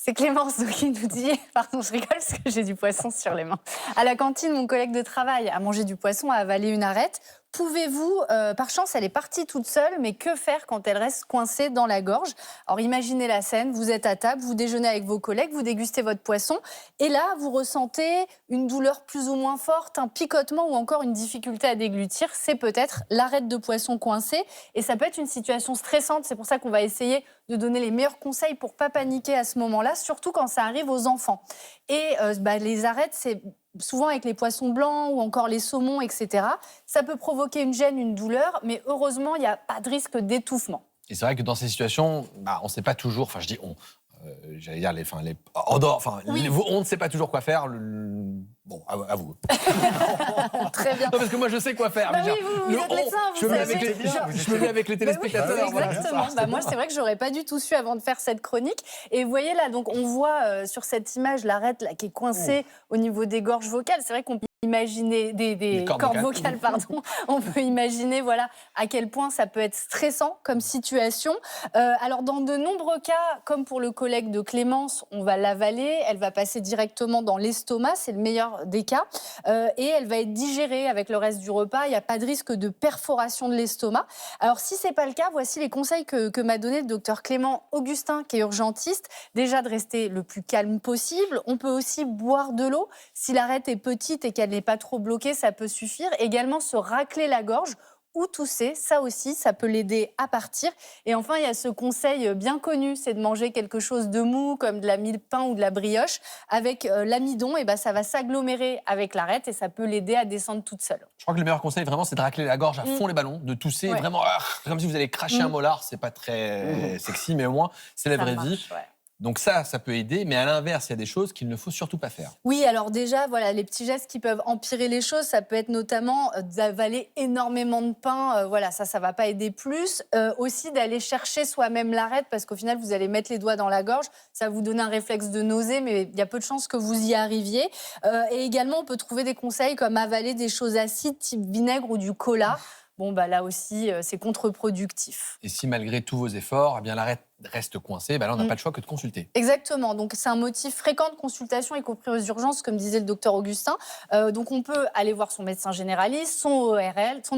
C'est Clémence qui nous dit, pardon, je rigole parce que j'ai du poisson sur les mains. À la cantine, mon collègue de travail a mangé du poisson, a avalé une arête. Pouvez-vous, par chance, elle est partie toute seule, mais que faire quand elle reste coincée dans la gorge? Alors imaginez la scène, vous êtes à table, vous déjeunez avec vos collègues, vous dégustez votre poisson, et là, vous ressentez une douleur plus ou moins forte, un picotement ou encore une difficulté à déglutir. C'est peut-être l'arête de poisson coincée, et ça peut être une situation stressante. C'est pour ça qu'on va essayer de donner les meilleurs conseils pour ne pas paniquer à ce moment-là, surtout quand ça arrive aux enfants. Et les arêtes, c'est souvent avec les poissons blancs ou encore les saumons, etc. Ça peut provoquer une gêne, une douleur, mais heureusement, il n'y a pas de risque d'étouffement. Et c'est vrai que dans ces situations, on ne sait pas toujours, enfin je dis on, j'allais dire on ne sait pas toujours quoi faire. Bon, à vous. Très bien. Non, parce que moi je sais quoi faire. Bah oui, vous êtes médecin, je me mets avec les téléspectateurs. Bah oui, exactement. Voilà, moi, c'est vrai que j'aurais pas du tout su avant de faire cette chronique. Et vous voyez là, donc on voit sur cette image l'arête là qui est coincée au niveau des gorges vocales. C'est vrai qu'on peut imaginer des cordes vocales, pardon. On peut imaginer, voilà, à quel point ça peut être stressant comme situation. Alors, dans de nombreux cas, comme pour le collègue de Clémence, on va l'avaler, elle va passer directement dans l'estomac, c'est le meilleur des cas, et elle va être digérée avec le reste du repas. Il n'y a pas de risque de perforation de l'estomac. Alors, si c'est pas le cas, voici les conseils que m'a donné le docteur Clément Augustin, qui est urgentiste. Déjà, de rester le plus calme possible. On peut aussi boire de l'eau. Si l'arête est petite et qu'elle n'est pas trop bloquée, ça peut suffire. Également, se racler la gorge ou tousser, ça aussi, ça peut l'aider à partir. Et enfin, il y a ce conseil bien connu, c'est de manger quelque chose de mou, comme de la mie-de-pain ou de la brioche. Avec l'amidon, et ça va s'agglomérer avec l'arête et ça peut l'aider à descendre toute seule. Je crois que le meilleur conseil, vraiment, c'est de racler la gorge à fond les ballons, de tousser, vraiment, comme si vous allez cracher un molar. C'est pas très sexy, mais au moins, c'est la vraie vie. Ouais. Donc ça peut aider, mais à l'inverse, il y a des choses qu'il ne faut surtout pas faire. Oui, alors déjà, voilà, les petits gestes qui peuvent empirer les choses, ça peut être notamment d'avaler énormément de pain. Voilà, ça va pas aider plus. Aussi d'aller chercher soi-même l'arête, parce qu'au final, vous allez mettre les doigts dans la gorge. Ça va vous donner un réflexe de nausée, mais il y a peu de chances que vous y arriviez. Et également, on peut trouver des conseils comme avaler des choses acides, type vinaigre ou du cola. Bon, là aussi, c'est contre-productif. Et si malgré tous vos efforts, eh bien l'arête reste coincée, là on n'a pas le choix que de consulter. Exactement, donc c'est un motif fréquent de consultation, y compris aux urgences, comme disait le docteur Augustin. Donc on peut aller voir son médecin généraliste, son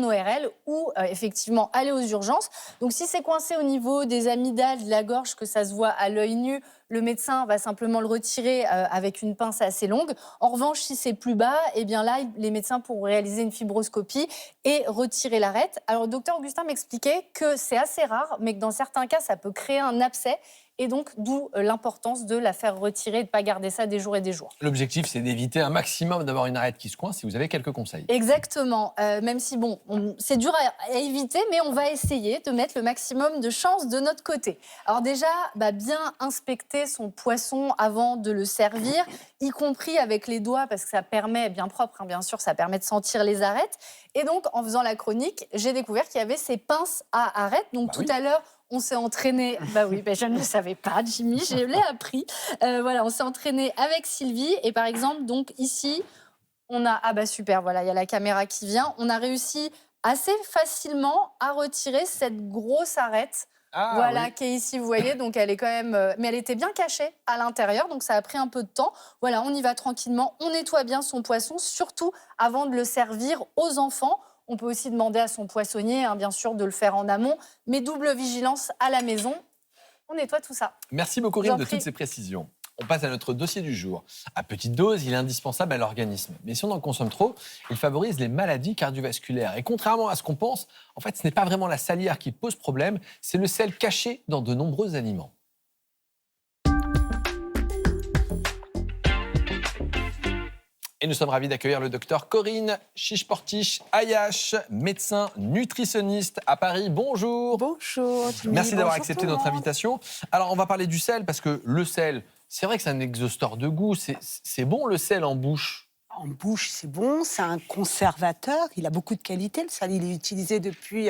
ORL ou effectivement aller aux urgences. Donc si c'est coincé au niveau des amygdales, de la gorge, que ça se voit à l'œil nu, le médecin va simplement le retirer avec une pince assez longue. En revanche, si c'est plus bas, eh bien là, les médecins pourront réaliser une fibroscopie et retirer l'arête. Alors, le docteur Augustin m'expliquait que c'est assez rare, mais que dans certains cas, ça peut créer un abcès. Et donc, d'où l'importance de la faire retirer et de ne pas garder ça des jours et des jours. L'objectif, c'est d'éviter un maximum d'avoir une arête qui se coince, si vous avez quelques conseils. Exactement. Même si, c'est dur à éviter, mais on va essayer de mettre le maximum de chances de notre côté. Alors déjà, bien inspecter son poisson avant de le servir, y compris avec les doigts, parce que ça permet, bien propre, bien sûr, ça permet de sentir les arêtes. Et donc, en faisant la chronique, j'ai découvert qu'il y avait ces pinces à arêtes. Donc, tout à l'heure, on s'est entraîné. Je ne le savais pas, Jimmy, je l'ai appris. On s'est entraîné avec Sylvie. Et par exemple, donc ici, on a. Super, voilà, il y a la caméra qui vient. On a réussi assez facilement à retirer cette grosse arête. Qui est ici, vous voyez. Donc, elle est quand même. Mais elle était bien cachée à l'intérieur. Donc, ça a pris un peu de temps. Voilà, on y va tranquillement. On nettoie bien son poisson, surtout avant de le servir aux enfants. On peut aussi demander à son poissonnier, bien sûr, de le faire en amont. Mais double vigilance à la maison. On nettoie tout ça. Merci beaucoup, Corinne, de toutes ces précisions. On passe à notre dossier du jour. À petite dose, il est indispensable à l'organisme. Mais si on en consomme trop, il favorise les maladies cardiovasculaires. Et contrairement à ce qu'on pense, en fait, ce n'est pas vraiment la salière qui pose problème, c'est le sel caché dans de nombreux aliments. Et nous sommes ravis d'accueillir le docteur Corinne Chiche-Portiche-Ayache, médecin nutritionniste à Paris. Bonjour. Bonjour. Merci d'avoir accepté notre invitation. Alors, on va parler du sel, parce que le sel, c'est vrai que c'est un exhausteur de goût. C'est bon, le sel en bouche? En bouche, c'est bon, c'est un conservateur, il a beaucoup de qualités. Le sel, il est utilisé depuis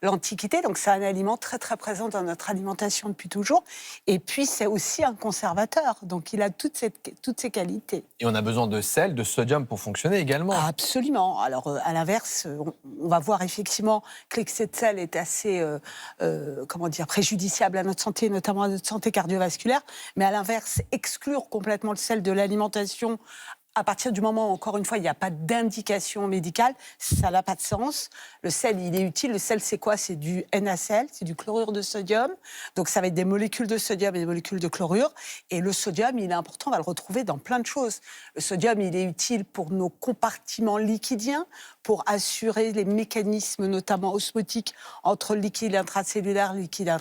l'Antiquité, donc c'est un aliment très très présent dans notre alimentation depuis toujours. Et puis c'est aussi un conservateur, donc il a toutes ces qualités. Et on a besoin de sel, de sodium pour fonctionner également. Absolument. Alors à l'inverse, on va voir effectivement que l'excès de sel est assez préjudiciable à notre santé, notamment à notre santé cardiovasculaire. Mais à l'inverse, exclure complètement le sel de l'alimentation, à partir du moment où, encore une fois, il n'y a pas d'indication médicale, ça n'a pas de sens. Le sel, il est utile. Le sel, c'est quoi? C'est du NaCl, c'est du chlorure de sodium. Donc, ça va être des molécules de sodium et des molécules de chlorure. Et le sodium, il est important, on va le retrouver dans plein de choses. Le sodium, il est utile pour nos compartiments liquidiens, pour assurer les mécanismes, notamment osmotiques, entre le liquide intracellulaire et le liquide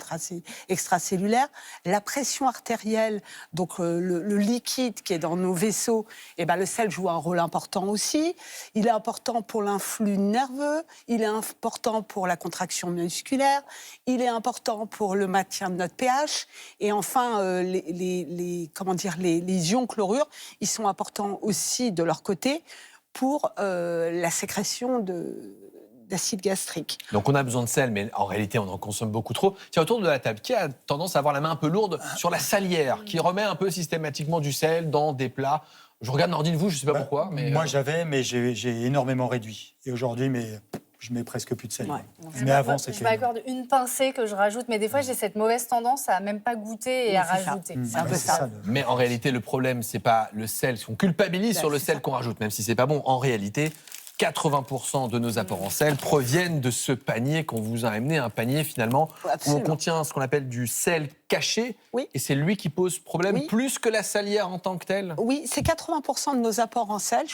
extracellulaire. La pression artérielle, donc le liquide qui est dans nos vaisseaux, eh ben, le sel joue un rôle important aussi. Il est important pour l'influx nerveux, il est important pour la contraction musculaire, il est important pour le maintien de notre pH. Et enfin, les ions chlorures, ils sont importants aussi de leur côté pour la sécrétion d'acide gastrique. Donc on a besoin de sel, mais en réalité on en consomme beaucoup trop. Tiens, autour de la table, qui a tendance à avoir la main un peu lourde sur la salière, qui remet un peu systématiquement du sel dans des plats? Je regarde Nordine, vous, je ne sais pas pourquoi. Mais moi j'avais, mais j'ai énormément réduit. Et aujourd'hui, je mets presque plus de sel. Ouais. Mais avant, c'était... Je m'accorde une pincée que je rajoute, mais des fois, j'ai cette mauvaise tendance à même pas goûter et à rajouter. C'est un peu ça. Mais en réalité, le problème, c'est pas le sel. On culpabilise sur le sel qu'on rajoute, même si c'est pas bon. En réalité, 80% de nos apports en sel proviennent de ce panier qu'on vous a amené, un panier finalement où on contient ce qu'on appelle du sel caché. Oui. Et c'est lui qui pose problème plus que la salière en tant que telle. Oui, c'est 80% de nos apports en sel.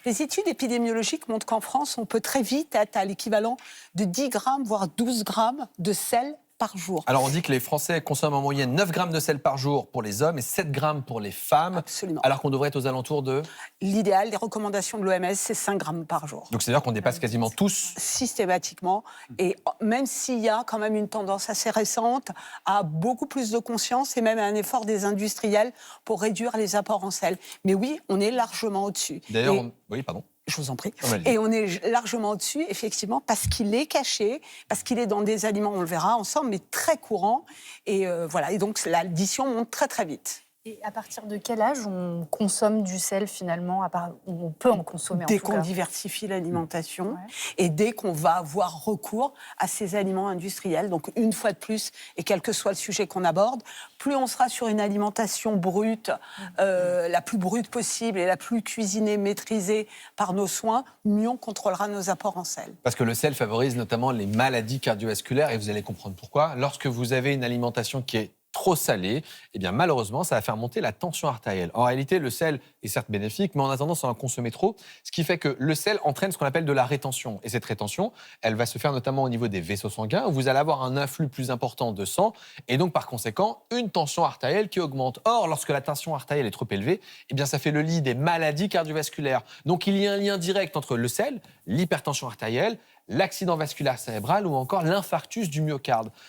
Les études épidémiologiques montrent qu'en France, on peut très vite être à l'équivalent de 10 grammes, voire 12 grammes de sel par jour. Alors on dit que les Français consomment en moyenne 9 grammes de sel par jour pour les hommes et 7 grammes pour les femmes. Absolument. Alors qu'on devrait être aux alentours de... L'idéal, les recommandations de l'OMS, c'est 5 grammes par jour. Donc c'est-à-dire qu'on dépasse quasiment tous... Systématiquement. Et même s'il y a quand même une tendance assez récente à beaucoup plus de conscience et même à un effort des industriels pour réduire les apports en sel. Mais oui, on est largement au-dessus. D'ailleurs, oui, pardon. Je vous en prie. Allez. Et on est largement au-dessus, effectivement, parce qu'il est caché, parce qu'il est dans des aliments, on le verra ensemble, mais très courant. Et voilà. Et donc, l'addition monte très, très vite. Et à partir de quel âge on consomme du sel finalement, on peut en consommer en Dès tout qu'on cas diversifie l'alimentation et dès qu'on va avoir recours à ces aliments industriels. Donc une fois de plus, et quel que soit le sujet qu'on aborde, plus on sera sur une alimentation brute, la plus brute possible et la plus cuisinée, maîtrisée par nos soins, mieux on contrôlera nos apports en sel. Parce que le sel favorise notamment les maladies cardiovasculaires et vous allez comprendre pourquoi. Lorsque vous avez une alimentation qui est trop salé, eh bien malheureusement, ça va faire monter la tension artérielle. En réalité, le sel est certes bénéfique, mais on a tendance à en consommer trop, ce qui fait que le sel entraîne ce qu'on appelle de la rétention. Et cette rétention, elle va se faire notamment au niveau des vaisseaux sanguins, où vous allez avoir un afflux plus important de sang, et donc par conséquent, une tension artérielle qui augmente. Or, lorsque la tension artérielle est trop élevée, eh bien ça fait le lit des maladies cardiovasculaires. Donc il y a un lien direct entre le sel, l'hypertension artérielle, l'accident vasculaire cérébral ou encore l'infarctus du myocarde.